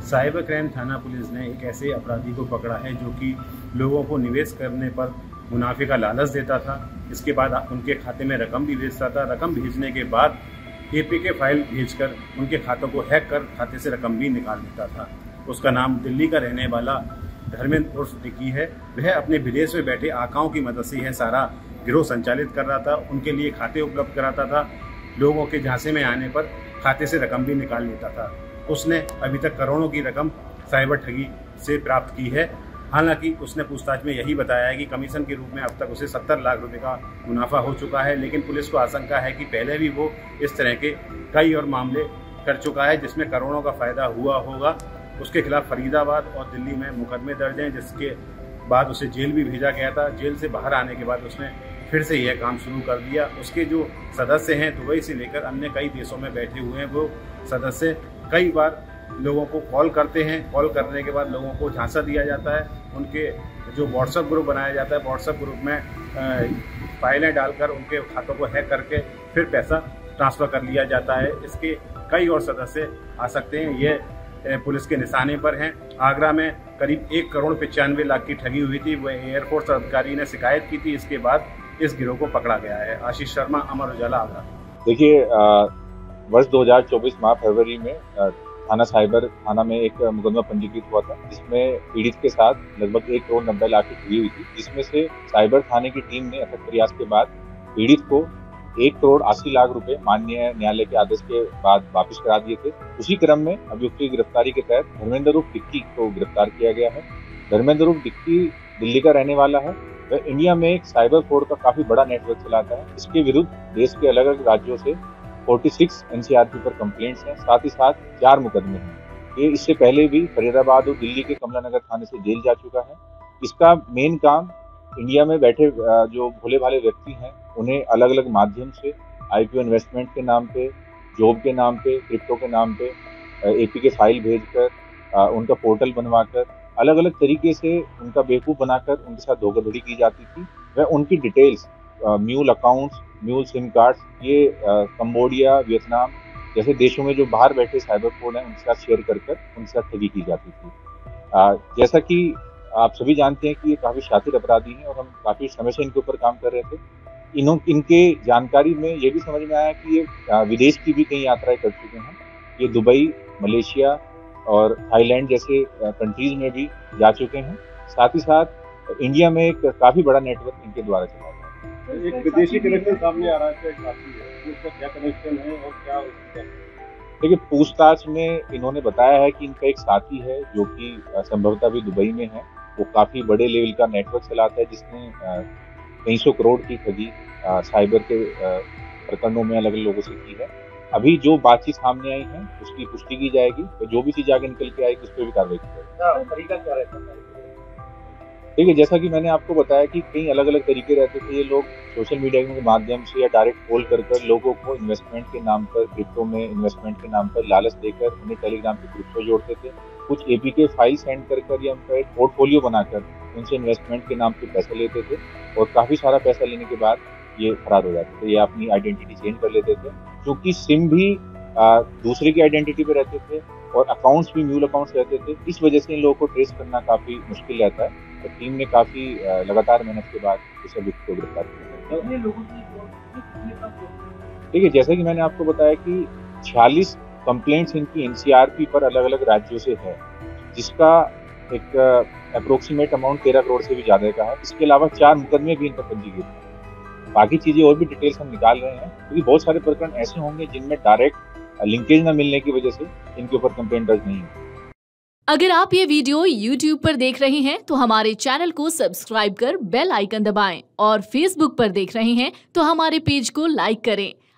Cyber crime थाना police ने एक ऐसे अपराधी को पकड़ा है जो कि लोगों को निवेश करने पर मुनाफे का लालच देता था। इसके बाद उनके खाते में रकम भी भेजता था। रकम भेजने के बाद एपीके फाइल भेजकर उनके खातों को हैक कर खाते से रकम भी निकाल देता था। उसका नाम दिल्ली का रहने वाला धर्मेंद्र उर्फ डिक्की है। वह अपने विदेश में बैठे आकाओं की मदद से यह सारा गिरोह संचालित कर रहा था। उनके लिए खाते उपलब्ध कराता था। लोगों के झांसे में आने पर खाते से रकम भी निकाल लेता था। उसने अभी तक करोड़ों की रकम साइबर ठगी से प्राप्त की है। हालांकि उसने पूछताछ में यही बताया है कि कमीशन के रूप में अब तक उसे 70 लाख रुपए का मुनाफा हो चुका है, लेकिन पुलिस को आशंका है कि पहले भी वो इस तरह के कई और मामले कर चुका है जिसमें करोड़ों का फायदा हुआ होगा। उसके खिलाफ फरीदाबाद और दिल्ली में मुकदमे दर्ज हैं, जिसके बाद उसे जेल भी भेजा गया था। जेल से बाहर आने के बाद उसने फिर से यह काम शुरू कर दिया। उसके जो सदस्य हैं दुबई से लेकर अन्य कई देशों में बैठे हुए हैं, वो सदस्य कई बार लोगों को कॉल करते हैं। कॉल करने के बाद लोगों को झांसा दिया जाता है। उनके जो व्हाट्सएप ग्रुप बनाया जाता है, व्हाट्सएप ग्रुप में फाइलें डालकर उनके खातों को हैक करके फिर पैसा ट्रांसफ़र कर लिया जाता है। इसके कई और सदस्य आ सकते हैं। ये पुलिस के निशाने पर हैं। आगरा में करीब 1,95,95,00,000 की ठगी हुई थी। वह एयरफोर्स अधिकारी ने शिकायत की थी। इसके बाद इस गिरोह को पकड़ा गया है। आशीष शर्मा, अमर उजाला, आगरा। देखिए, वर्ष 2024 माह फरवरी में थाना साइबर थाना में एक मुकदमा पंजीकृत हुआ था, जिसमें पीड़ित के साथ लगभग 1,90,00,000 की ठगी हुई थी, जिसमें से साइबर थाने की टीम ने अथक प्रयास के बाद पीड़ित को 1,80,00,000 रुपए माननीय न्यायालय के आदेश के बाद वापस करा दिए थे। उसी क्रम में अभियुक्त की गिरफ्तारी के तहत धर्मेंद्र उर्फ डिक्की को गिरफ्तार किया गया है। धर्मेंद्र उर्फ डिक्की दिल्ली का रहने वाला है। वह इंडिया में एक साइबर फ्रॉड का काफी बड़ा नेटवर्क चलाता है। इसके विरुद्ध देश के अलग अलग राज्यों से 46 एनसीआरपी पर कंप्लेंट्स हैं, साथ ही साथ 4 मुकदमे हैं। ये इससे पहले भी फरीदाबाद और दिल्ली के कमला नगर थाने से जेल जा चुका है। इसका मेन काम इंडिया में बैठे जो भोले भाले व्यक्ति हैं, उन्हें अलग अलग माध्यम से आईपीओ इन्वेस्टमेंट के नाम पे, जॉब के नाम पे, क्रिप्टो के नाम पे एपीके फाइल भेजकर उनका पोर्टल बनवाकर अलग अलग तरीके से उनका बेवकूफ़ बनाकर उनके साथ धोखाधड़ी की जाती थी। वह उनकी details, mule accounts, mule SIM cards, ये कंबोडिया, वियतनाम जैसे देशों में जो बाहर बैठे साइबर फ्रॉड हैं उनके साथ शेयर कर उनके साथ ठगी की जाती थी। जैसा कि आप सभी जानते हैं कि ये काफ़ी शातिर अपराधी हैं और हम काफ़ी समय से इनके ऊपर काम कर रहे थे। इनके जानकारी में ये भी समझ में आया कि ये विदेश की भी कई यात्राएं कर चुके हैं। ये दुबई, मलेशिया और थाईलैंड जैसे कंट्रीज में भी जा चुके हैं। साथ ही साथ इंडिया में एक काफ़ी बड़ा नेटवर्क इनके द्वारा चला रहा है। एक विदेशी कनेक्शन सामने आ रहा है, उसका क्या कनेक्शन है और क्या? देखिए, पूछताछ में इन्होंने बताया है कि इनका एक साथी है जो कि संभवतः भी दुबई में है। वो काफ़ी बड़े लेवल का नेटवर्क चलाता है, जिसने कई सौ करोड़ की ठगी साइबर के प्रकरणों में अलग अलग लोगों से की है। अभी जो बातचीत सामने आई है उसकी पुष्टि की जाएगी, तो जो भी चीज़ आगे निकल के आएगी उस पर भी कार्रवाई की जाएगी। तरीका क्या रहता है? देखिए, जैसा कि मैंने आपको बताया कि कई अलग अलग तरीके रहते थे। ये लोग सोशल मीडिया के माध्यम से या डायरेक्ट कॉल कर लोगों को इन्वेस्टमेंट के नाम पर, क्रिप्टो में इन्वेस्टमेंट के नाम पर लालच देकर उन्हें टेलीग्राम के ग्रुप पर जोड़ते थे। कुछ एपीके फाइल सेंड कर या उनका एक पोर्टफोलियो बनाकर उनसे इन्वेस्टमेंट के नाम पर पैसे लेते थे और काफ़ी सारा पैसा लेने के बाद ये फरार हो जाते थे या अपनी आइडेंटिटी चेंज कर लेते थे। क्योंकि सिम भी दूसरे की आइडेंटिटी पे रहते थे और अकाउंट्स भी म्यूल अकाउंट्स रहते थे, इस वजह से इन लोगों को ट्रेस करना काफ़ी मुश्किल रहता है। तो टीम ने काफ़ी लगातार मेहनत के बाद इस अभियुक्त को गिरफ्तार किया। देखिए, जैसा कि मैंने आपको बताया कि 46 कंप्लेंट्स इनकी एनसीआरपी पर अलग अलग राज्यों से है, जिसका एक अप्रोक्सीमेट अमाउंट 13 करोड़ से भी ज़्यादा का है। इसके अलावा 4 मुकदमे भी इन पर पंजीकृत हैं। बाकी चीज़ें और भी डिटेल्स हम निकाल रहे हैं, क्योंकि बहुत सारे प्रकरण ऐसे होंगे जिनमें डायरेक्ट लिंकेज न मिलने की वजह से इनके ऊपर कंप्लेंट दर्ज नहीं है। अगर आप ये वीडियो YouTube पर देख रहे हैं तो हमारे चैनल को सब्सक्राइब कर बेल आइकन दबाएं और Facebook पर देख रहे हैं तो हमारे पेज को लाइक करें।